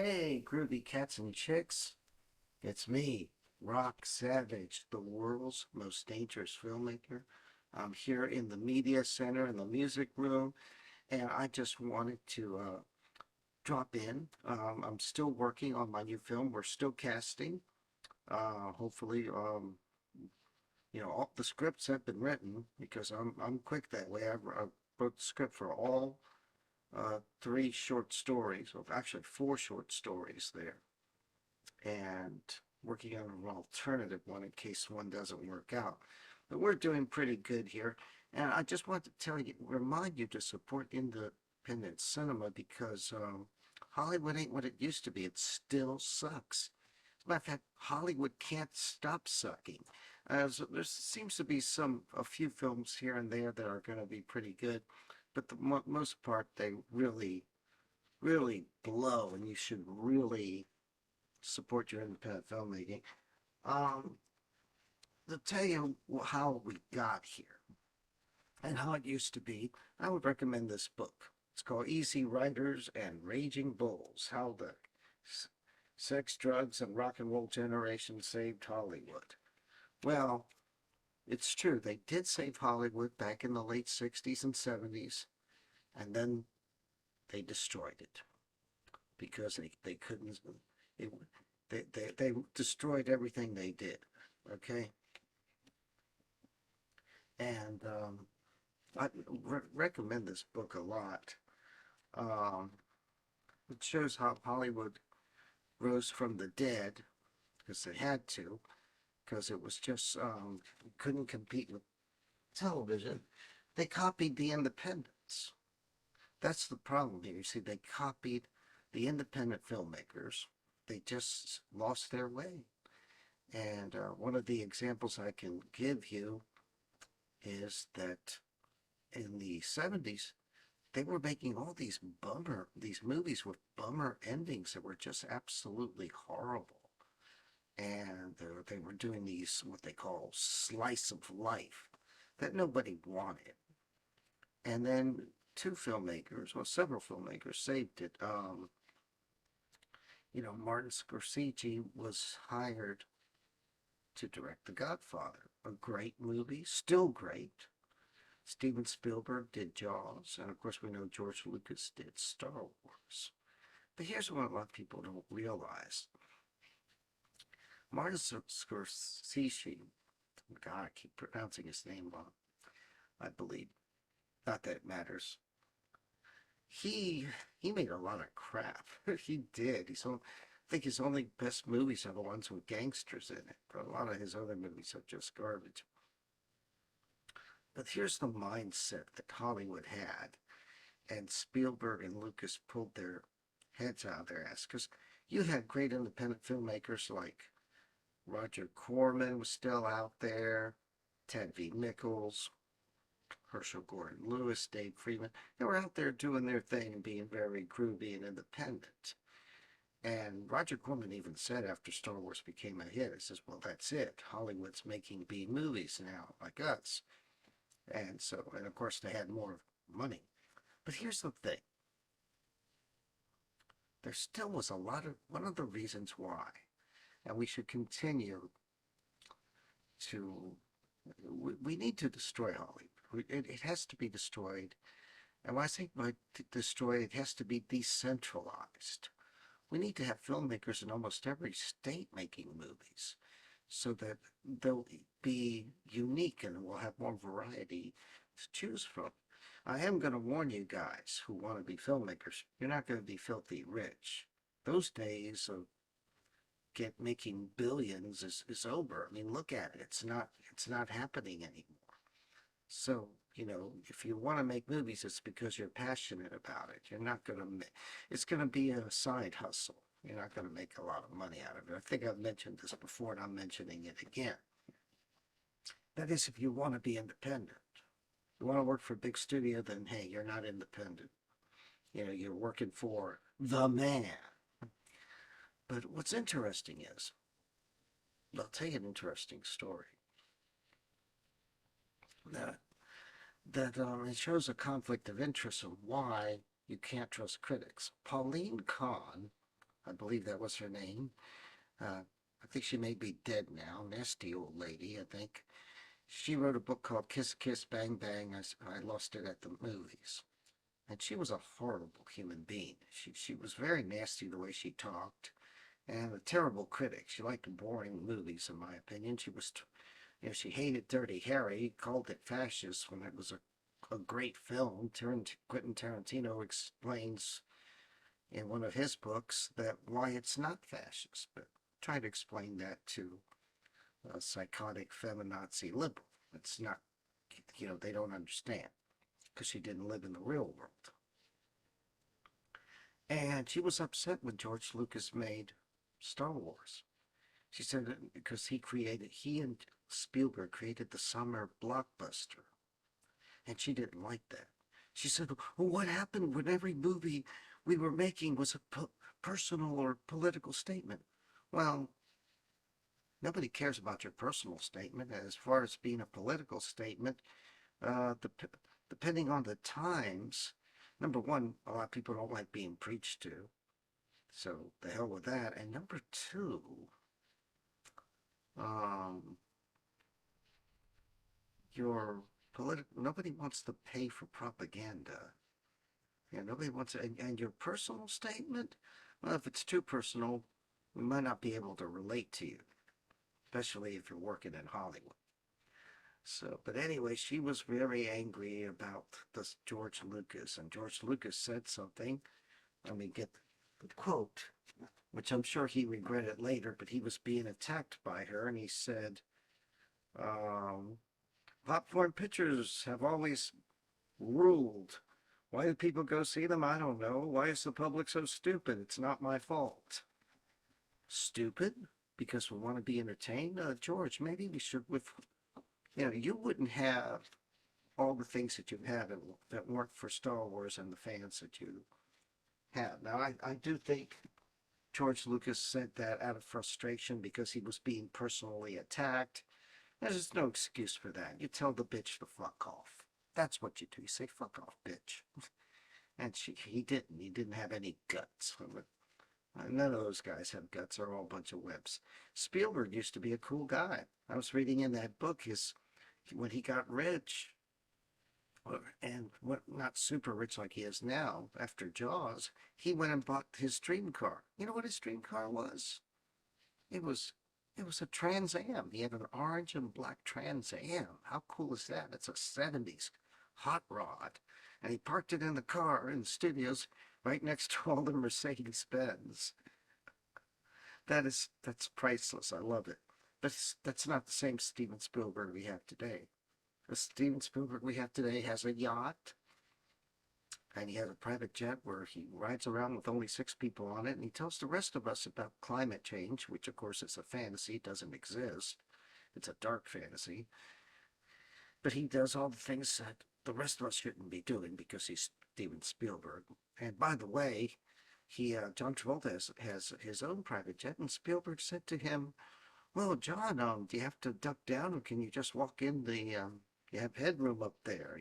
Hey, groovy cats and chicks. It's me, Rock Savage, the world's most dangerous filmmaker. I'm here in the media center in the music room, and I just wanted to drop in. I'm still working on my new film. We're still casting. Hopefully, all the scripts have been written because I'm quick that way. I wrote the script for all three short stories, or actually four short stories there, and working on an alternative one in case one doesn't work out. But we're doing pretty good here. And I just want to remind you to support independent cinema because Hollywood ain't what it used to be. It still sucks. As a matter of fact, Hollywood can't stop sucking. So there seems to be a few films here and there that are going to be pretty good, but the most part they really, really blow, and you should really support your independent filmmaking. Um, to tell you how we got here and how it used to be, I would recommend this book. It's called Easy Riders and Raging Bulls: How the Sex, Drugs, and Rock and Roll Generation Saved Hollywood. Well, it's true. They did save Hollywood back in the late 60s and 70s, and then they destroyed it because they couldn't. It, they destroyed everything they did. Okay, and I recommend this book a lot. Um, it shows how Hollywood rose from the dead because they had to, because it was just couldn't compete with television. They copied the independents. That's the problem here. You see, they copied the independent filmmakers. They just lost their way. And one of the examples I can give you is that in the 70s, they were making all these movies with bummer endings that were just absolutely horrible. And they were doing these, what they call slice of life, that nobody wanted. And then several filmmakers saved it. Martin Scorsese was hired to direct The Godfather, a great movie, still great. Steven Spielberg did Jaws, and of course we know George Lucas did Star Wars. But here's what a lot of people don't realize. Martin Scorsese, God, I keep pronouncing his name wrong, I believe. Not that it matters. He made a lot of crap. He did. I think his only best movies are the ones with gangsters in it. But a lot of his other movies are just garbage. But here's the mindset that Hollywood had, and Spielberg and Lucas pulled their heads out of their ass, because you had great independent filmmakers like Roger Corman was still out there, Ted V. Nichols, Herschel Gordon Lewis, Dave Freeman. They were out there doing their thing and being very groovy and independent. And Roger Corman even said after Star Wars became a hit, he says, well, that's it. Hollywood's making B movies now, like us. And of course, they had more money. But here's the thing. There still was one of the reasons why, and we should continue to, we need to destroy Hollywood. It has to be destroyed. And when I say by destroy, it has to be decentralized. We need to have filmmakers in almost every state making movies so that they'll be unique and we'll have more variety to choose from. I am going to warn you guys who want to be filmmakers, you're not going to be filthy rich. Those days of making billions is over. I mean, look at it. It's not happening anymore. So, if you want to make movies, it's because you're passionate about it. You're not going to, it's going to be a side hustle. You're not going to make a lot of money out of it. I think I've mentioned this before and I'm mentioning it again. That is, if you want to be independent. You want to work for a big studio, then hey, you're not independent. You're working for the man. But what's interesting is, I'll tell you an interesting story. That it shows a conflict of interest of why you can't trust critics. Pauline Kahn, I believe that was her name. I think she may be dead now. Nasty old lady, I think. She wrote a book called Kiss Kiss Bang Bang. I lost it at the movies. And she was a horrible human being. She was very nasty the way she talked, and a terrible critic. She liked boring movies, in my opinion. She hated Dirty Harry, called it fascist when it was a great film. Quentin Tarantino explains in one of his books that why it's not fascist, but try to explain that to a psychotic feminazi liberal. It's not, they don't understand because she didn't live in the real world. And she was upset when George Lucas made Star Wars. She said because he and Spielberg created the summer blockbuster. And she didn't like that. She said, well, what happened when every movie we were making was a personal or political statement? Well, nobody cares about your personal statement. As far as being a political statement, depending on the times, number one, a lot of people don't like being preached to. So the hell with that. And number two, nobody wants to pay for propaganda. Nobody wants it. And your personal statement, well, if it's too personal, we might not be able to relate to you, especially if you're working in Hollywood. So, but anyway, she was very angry about this George Lucas, and George Lucas said something. Let me get the quote, which I'm sure he regretted later, but he was being attacked by her, and he said, popcorn pictures have always ruled. Why do people go see them? I don't know. Why is the public so stupid? It's not my fault. Stupid? Because we want to be entertained? George, maybe we should you wouldn't have all the things that you have that weren't for Star Wars and the fans that you have. Now, I do think George Lucas said that out of frustration because he was being personally attacked. There's no excuse for that. You tell the bitch to fuck off. That's what you do. You say, fuck off, bitch. And he didn't. He didn't have any guts. None of those guys have guts. They're all a bunch of wimps. Spielberg used to be a cool guy. I was reading in that book when he got rich, and not super rich like he is now after Jaws, he went and bought his dream car. You know what his dream car was? It was a Trans Am. He had an orange and black Trans Am. How cool is that? It's a 70s hot rod. And he parked it in the car in the studios right next to all the Mercedes Benz. That's priceless. I love it. But that's not the same Steven Spielberg we have today. The Steven Spielberg we have today has a yacht, and he has a private jet where he rides around with only 6 people on it, and he tells the rest of us about climate change, which of course is a fantasy, doesn't exist. It's a dark fantasy. But he does all the things that the rest of us shouldn't be doing because he's Steven Spielberg. And by the way, John Travolta has his own private jet, and Spielberg said to him, well, John, do you have to duck down, or can you just walk in you have headroom up there,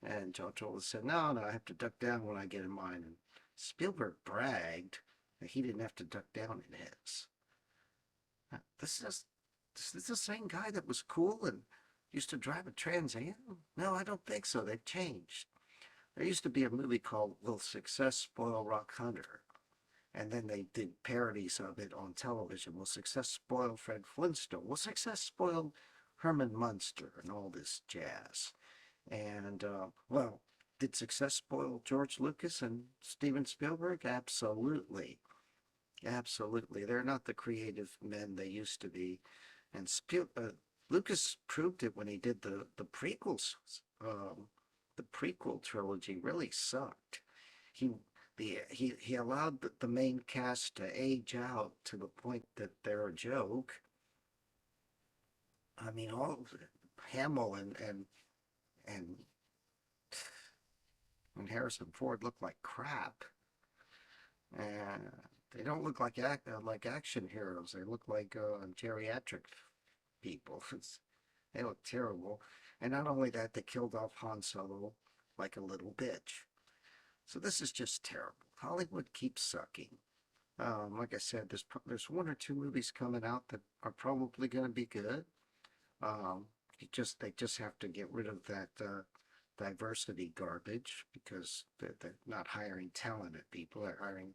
And John Travolta said, no, I have to duck down when I get in mine. And Spielberg bragged that he didn't have to duck down in his. This is the same guy that was cool and used to drive a Trans Am? No, I don't think so. They've changed. There used to be a movie called Will Success Spoil Rock Hunter? And then they did parodies of it on television. Will success spoil Fred Flintstone? Will success spoil Herman Munster and all this jazz? And, did success spoil George Lucas and Steven Spielberg? Absolutely. Absolutely. They're not the creative men they used to be. And Lucas proved it when he did the prequels. The prequel trilogy really sucked. He allowed the main cast to age out to the point that they're a joke. I mean, all Hamill and Harrison Ford look like crap. And they don't look like action heroes. They look like geriatric people. They look terrible. And not only that, they killed off Han Solo like a little bitch. So this is just terrible. Hollywood keeps sucking. Like I said, there's one or two movies coming out that are probably going to be good. They just have to get rid of that diversity garbage because they're not hiring talented people; they're hiring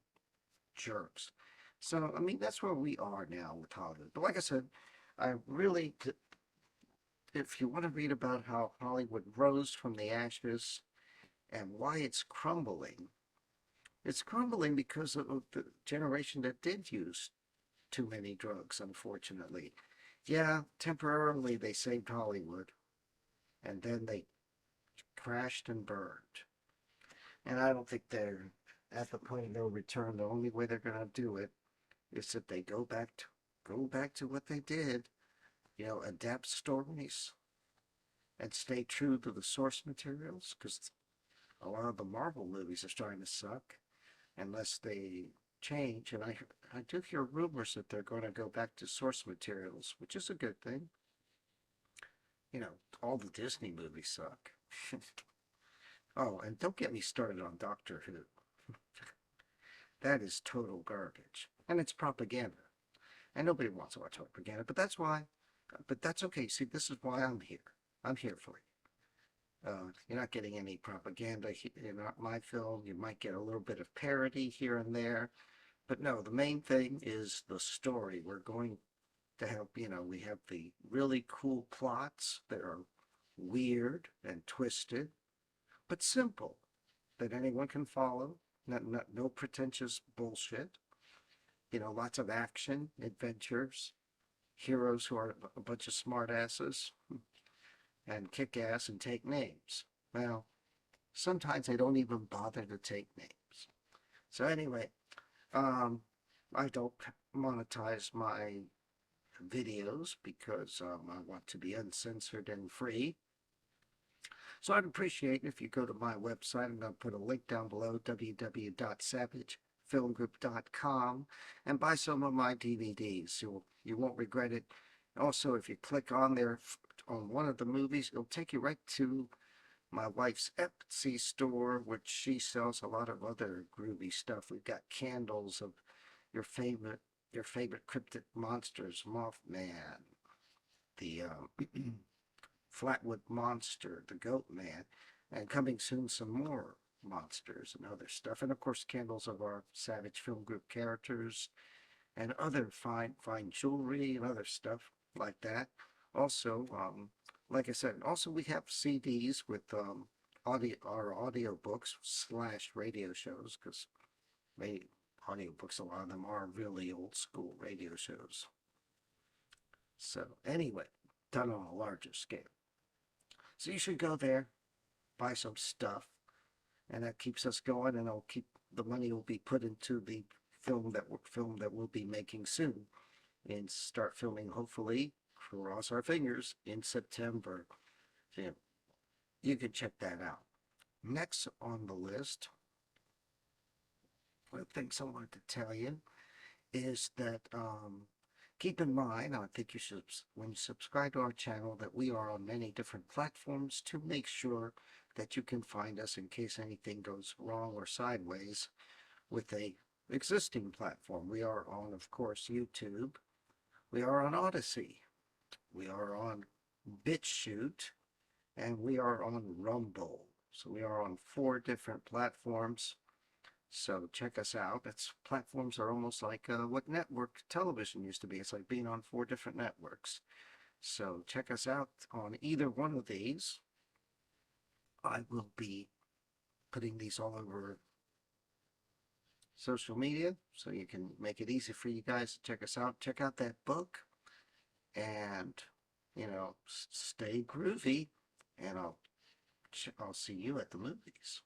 jerks. So I mean, that's where we are now with Hollywood. But like I said, I really, if you want to read about how Hollywood rose from the ashes and why it's crumbling because of the generation that did use too many drugs, unfortunately. Yeah, temporarily they saved Hollywood, and then they crashed and burned. And I don't think they're at the point of no return. The only way they're going to do it is if they go back to what they did, adapt stories and stay true to the source materials, because a lot of the Marvel movies are starting to suck unless they change. And I do hear rumors that they're going to go back to source materials, which is a good thing. All the Disney movies suck. Oh, and don't get me started on Doctor Who. That is total garbage. And it's propaganda. And nobody wants to watch propaganda, but that's okay. See, this is why I'm here. I'm here for you. You're not getting any propaganda in my film. You might get a little bit of parody here and there. But no, the main thing is the story. We're going to have, we have the really cool plots that are weird and twisted, but simple, that anyone can follow. No pretentious bullshit. Lots of action, adventures, heroes who are a bunch of smartasses and kick ass and take names. Well, sometimes they don't even bother to take names. So anyway, I don't monetize my videos because I want to be uncensored and free. So I'd appreciate if you go to my website. I'm going to put a link down below, www.savagefilmgroup.com, and buy some of my DVDs. You won't regret it. Also, if you click on there on one of the movies, it'll take you right to my wife's Etsy store, which she sells a lot of other groovy stuff. We've got candles of your favorite cryptid monsters, Mothman, the Flatwood Monster, the Goat Man, and coming soon some more monsters and other stuff. And of course, candles of our Savage Film Group characters and other fine jewelry and other stuff like that. Also, like I said, also we have CDs with our audio books / radio shows, because audiobooks, a lot of them are really old school radio shows. So anyway, done on a larger scale. So you should go there, buy some stuff, and that keeps us going, and the money will be put into the film that we'll be making soon, and start filming, hopefully, cross our fingers, in September. So you can check that out. Next on the list, one of the things I wanted to tell you is that keep in mind, I think you should, when you subscribe to our channel, that we are on many different platforms to make sure that you can find us in case anything goes wrong or sideways with a existing platform. We are on, of course, YouTube. We are on Odyssey. We are on BitChute. And we are on Rumble. So we are on 4 different platforms. So check us out. Platforms are almost like what network television used to be. It's like being on 4 different networks. So check us out on either one of these. I will be putting these all over social media, so you can make it easy for you guys to check us out. Check out that book, and stay groovy, and I'll see you at the movies.